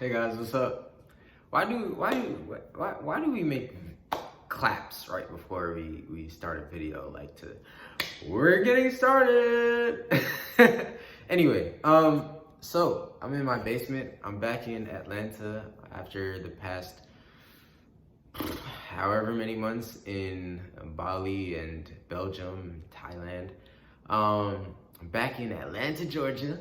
Hey guys, what's up? Why do we make claps right before we start a video we're getting started? Anyway, so I'm in my basement. I'm back in Atlanta after the past however many months in Bali and Belgium, Thailand. I'm back in Atlanta, Georgia,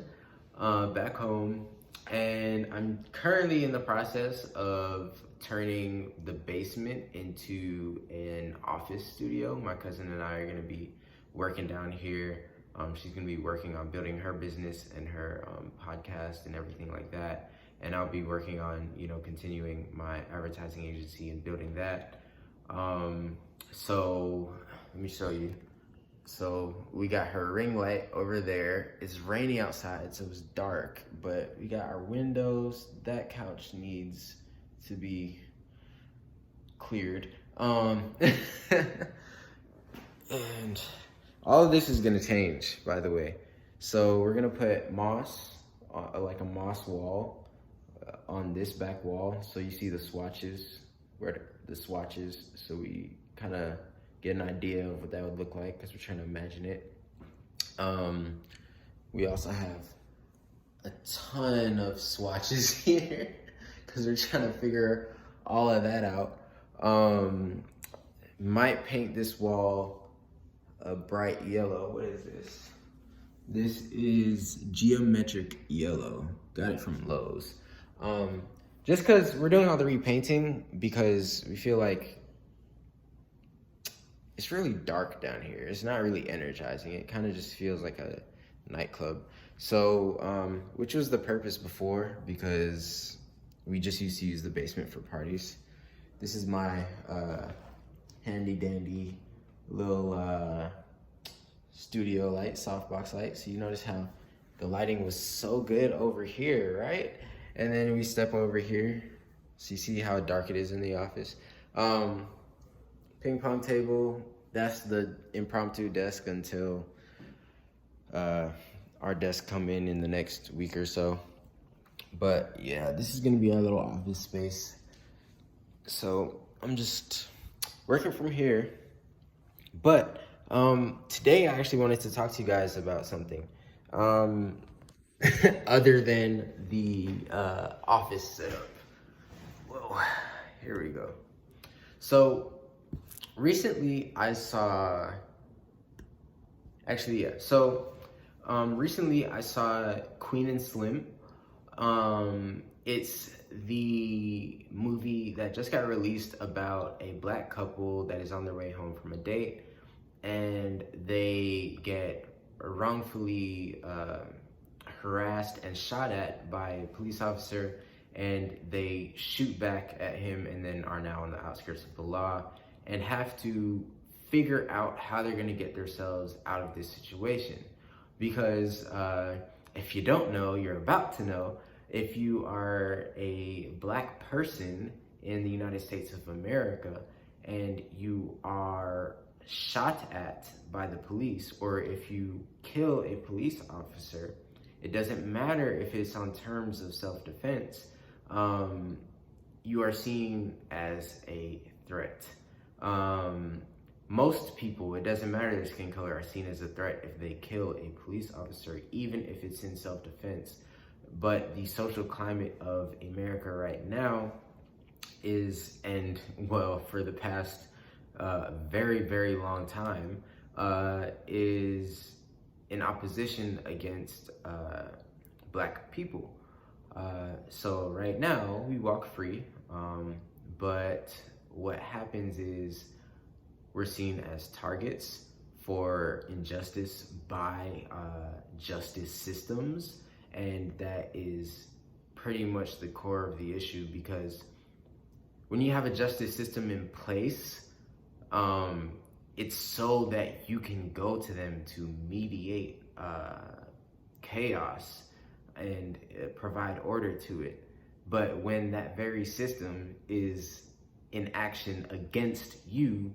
back home, and I'm currently in the process of turning the basement into an office studio. My cousin and I are gonna be working down here. She's gonna be working on building her business and her podcast and everything like that. And I'll be working on, continuing my advertising agency and building that. So let me show you. So we got her ring light over there. It's rainy outside, so it's dark, but we got our windows. That couch needs to be cleared. And all of this is gonna change, by the way. So we're gonna put moss, like a moss wall, on this back wall. So you see the swatches, so we kind of get an idea of what that would look like because we're trying to imagine it. We also have a ton of swatches here because we're trying to figure all of that out. Might paint this wall a bright yellow. What is this? This is geometric yellow. Got it from Lowe's. Just because we're doing all the repainting because we feel like it's really dark down here. It's not really energizing. It kind of just feels like a nightclub. So, which was the purpose before, because we just used to use the basement for parties. This is my handy dandy little studio light, softbox light. So you notice how the lighting was so good over here, right? And then we step over here. So you see how dark it is in the office. Ping pong table, that's the impromptu desk until our desks come in the next week or so. But yeah, this is gonna be our little office space. So I'm just working from here. But today I actually wanted to talk to you guys about something other than the office setup. Whoa, here we go. So recently I saw, recently I saw Queen and Slim. It's the movie that just got released about a black couple that is on their way home from a date, and they get wrongfully harassed and shot at by a police officer, and they shoot back at him and then are now on the outskirts of the law and have to figure out how they're going to get themselves out of this situation. Because if you don't know, you're about to know. If you are a black person in the United States of America and you are shot at by the police, or if you kill a police officer, it doesn't matter if it's on terms of self-defense, you are seen as a threat. Most people, it doesn't matter their skin color, are seen as a threat if they kill a police officer, even if it's in self-defense. But the social climate of America right now is, and well, for the past very, very long time, is in opposition against black people. So right now we walk free, but what happens is we're seen as targets for injustice by justice systems, and that is pretty much the core of the issue, because when you have a justice system in place, it's so that you can go to them to mediate chaos and provide order to it. But when that very system is in action against you,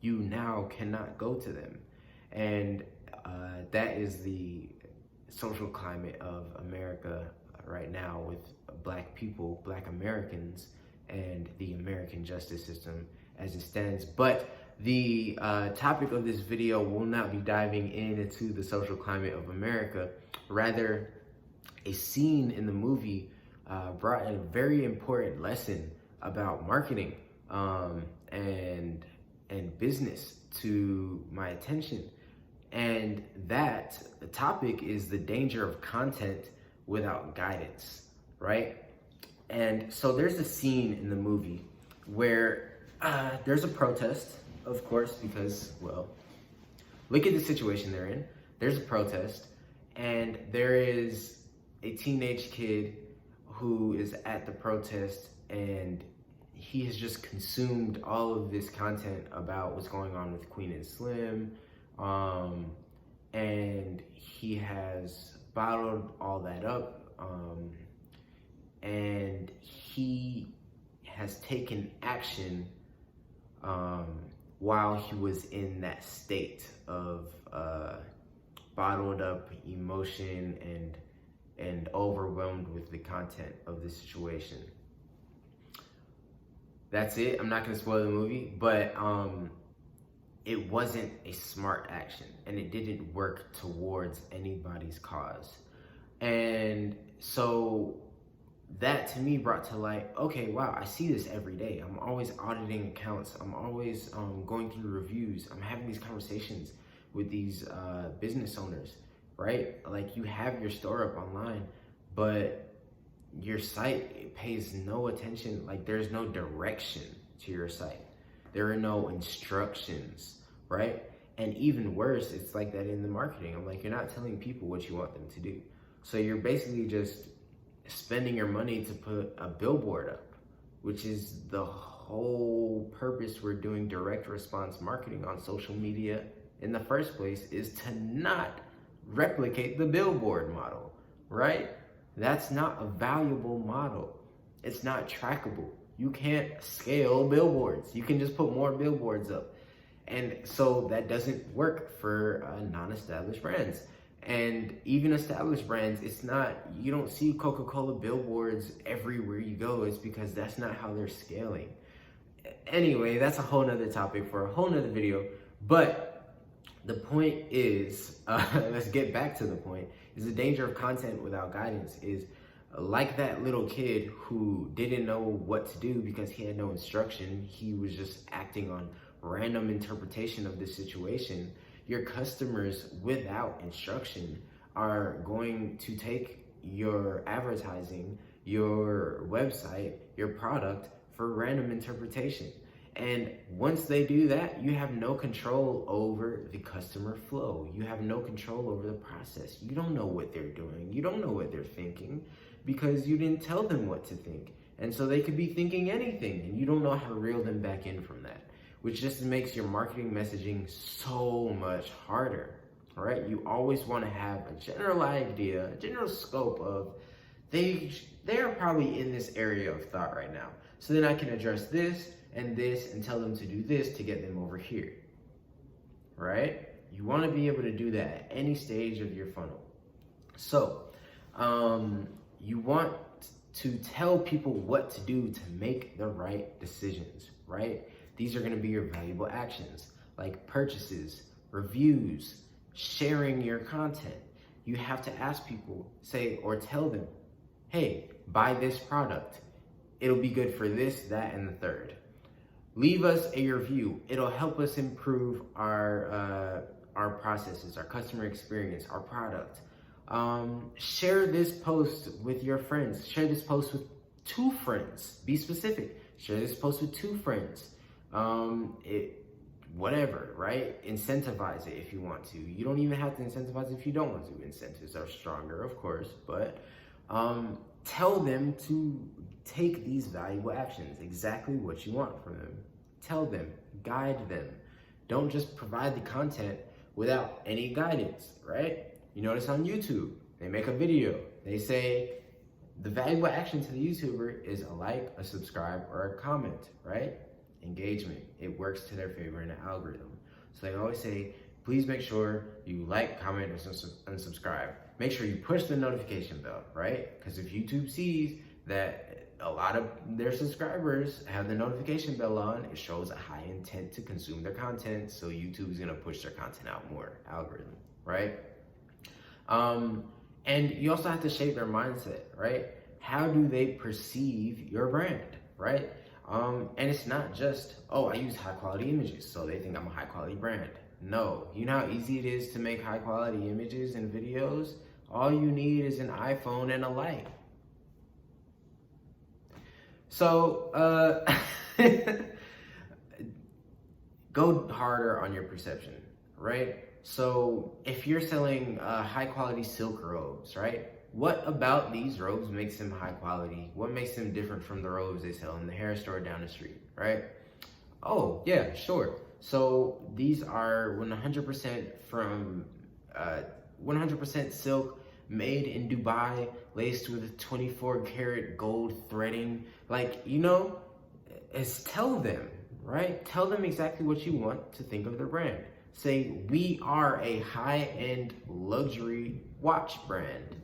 you now cannot go to them. And that is the social climate of America right now with Black people, Black Americans, and the American justice system as it stands. But the topic of this video will not be diving into the social climate of America. Rather, a scene in the movie brought a very important lesson about marketing and business to my attention. And that topic is the danger of content without guidance, right? And so there's a scene in the movie where there's a protest, of course, because, well, look at the situation they're in. There's a protest, and there is a teenage kid who is at the protest, and he has just consumed all of this content about what's going on with Queen and Slim, and he has bottled all that up, and he has taken action while he was in that state of bottled up emotion and overwhelmed with the content of the situation. That's it. I'm not gonna spoil the movie, but it wasn't a smart action, and it didn't work towards anybody's cause. And so that to me brought to light, okay, wow, I see this every day. I'm always auditing accounts. I'm always going through reviews. I'm having these conversations with these business owners, right? Like, you have your store up online, but your site pays no attention. Like, there's no direction to your site. There are no instructions, right? And even worse, it's like that in the marketing. I'm like, you're not telling people what you want them to do. So you're basically just spending your money to put a billboard up, which is the whole purpose we're doing direct response marketing on social media in the first place, is to not replicate the billboard model, right? That's not a valuable model. It's not trackable. You can't scale billboards. You can just put more billboards up. And so that doesn't work for non-established brands. And even established brands, it's not, you don't see Coca-Cola billboards everywhere you go. It's because that's not how they're scaling. Anyway, that's a whole nother topic for a whole nother video. But the point is, let's get back to the point, is the danger of content without guidance is like that little kid who didn't know what to do because he had no instruction. He was just acting on random interpretation of the situation. Your customers without instruction are going to take your advertising, your website, your product for random interpretation. And once they do that, you have no control over the customer flow. You have no control over the process. You don't know what they're doing. You don't know what they're thinking because you didn't tell them what to think. And so they could be thinking anything, and you don't know how to reel them back in from that, which just makes your marketing messaging so much harder, right? You always want to have a general idea, a general scope of they're probably in this area of thought right now. So then I can address this and tell them to do this to get them over here, right? You want to be able to do that at any stage of your funnel. So you want to tell people what to do to make the right decisions, right? These are going to be your valuable actions, like purchases, reviews, sharing your content. You have to ask people, say, or tell them, hey, buy this product. It'll be good for this, that, and the third. Leave us a review. It'll help us improve our processes, our customer experience, our product. Share this post with your friends. Share this post with 2 friends. Be specific. Share this post with 2 friends. Whatever, right? Incentivize it if you want to. You don't even have to incentivize it if you don't want to. Incentives are stronger, of course, but tell them to take these valuable actions, exactly what you want from them. Tell them, guide them. Don't just provide the content without any guidance, right? You notice on YouTube, they make a video. They say the valuable action to the YouTuber is a like, a subscribe, or a comment, right? Engagement. It works to their favor in the algorithm. So they always say, please make sure you like, comment, and subscribe. make sure you push the notification bell, right? Because if YouTube sees that a lot of their subscribers have the notification bell on, it shows a high intent to consume their content. So YouTube is gonna push their content out more, algorithm, right? And you also have to shape their mindset, right? How do they perceive your brand, right? And it's not just, oh, I use high quality images, so they think I'm a high quality brand. No, you know how easy it is to make high quality images and videos? All you need is an iPhone and a light. So, go harder on your perception, right? So if you're selling high quality silk robes, right? What about these robes makes them high quality? What makes them different from the robes they sell in the hair store down the street, right? Oh, yeah, sure. So these are 100% from 100% silk, made in Dubai, laced with 24 karat gold threading. Like, you know, tell them, right? Tell them exactly what you want to think of their brand. Say, we are a high-end luxury watch brand.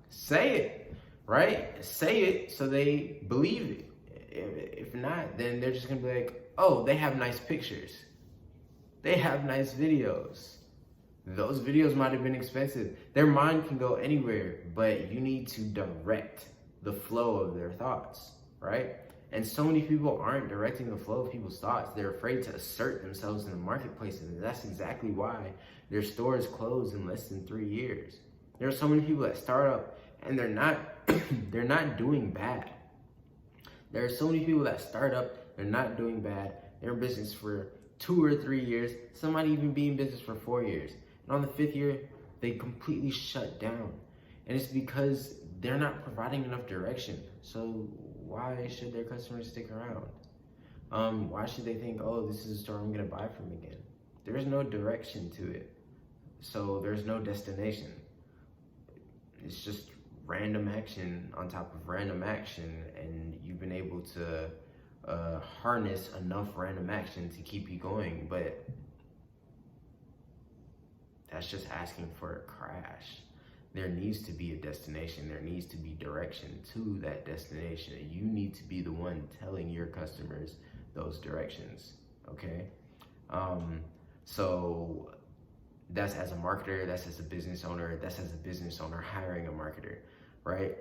Say it, right? Say it so they believe it. If not, then they're just gonna be like, oh, they have nice pictures. They have nice videos. Those videos might have been expensive. Their mind can go anywhere, but you need to direct the flow of their thoughts, right? And so many people aren't directing the flow of people's thoughts. They're afraid to assert themselves in the marketplace, and that's exactly why their stores close in less than 3 years. There are so many people that start up and they're not they're not doing bad. There are so many people that start up, they're not doing bad. They're in business for 2 or 3 years. Some might even be in business for 4 years. And on the 5th year, they completely shut down. And it's because they're not providing enough direction. So why should their customers stick around? Why should they think, oh, this is a store I'm gonna buy from again? There's no direction to it. So there's no destination. It's just random action on top of random action, and you've been able to harness enough random action to keep you going, but that's just asking for a crash. There needs to be a destination. There needs to be direction to that destination. You need to be the one telling your customers those directions, okay? So that's as a marketer, that's as a business owner, hiring a marketer, right?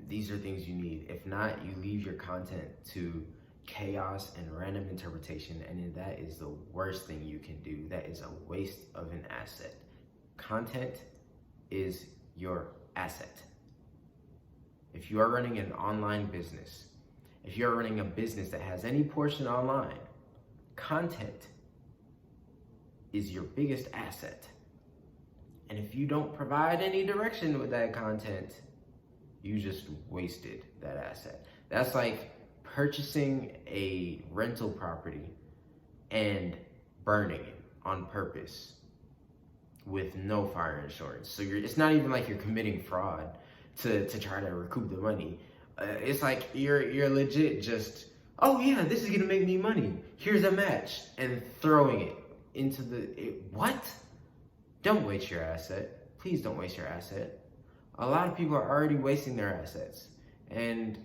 These are things you need. If not, you leave your content to chaos and random interpretation, and that is the worst thing you can do. That is a waste of an asset. Content is your asset. If you are running an online business, if you're running a business that has any portion online, content is your biggest asset. And if you don't provide any direction with that content, you just wasted that asset. That's like purchasing a rental property and burning it on purpose with no fire insurance. So it's not even like you're committing fraud to try to recoup the money. It's like you're legit just, oh yeah, this is gonna make me money. Here's a match, and throwing it into what? Don't waste your asset. Please don't waste your asset. A lot of people are already wasting their assets, and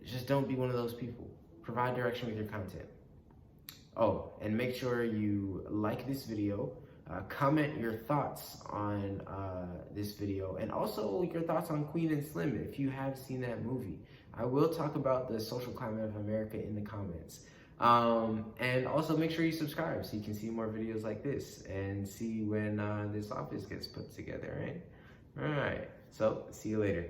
just don't be one of those people. Provide direction with your content. Oh, and make sure you like this video, comment your thoughts on this video, and also your thoughts on Queen and Slim if you have seen that movie. I will talk about the social climate of America in the comments. And also make sure you subscribe so you can see more videos like this and see when this office gets put together, right? All right, so see you later.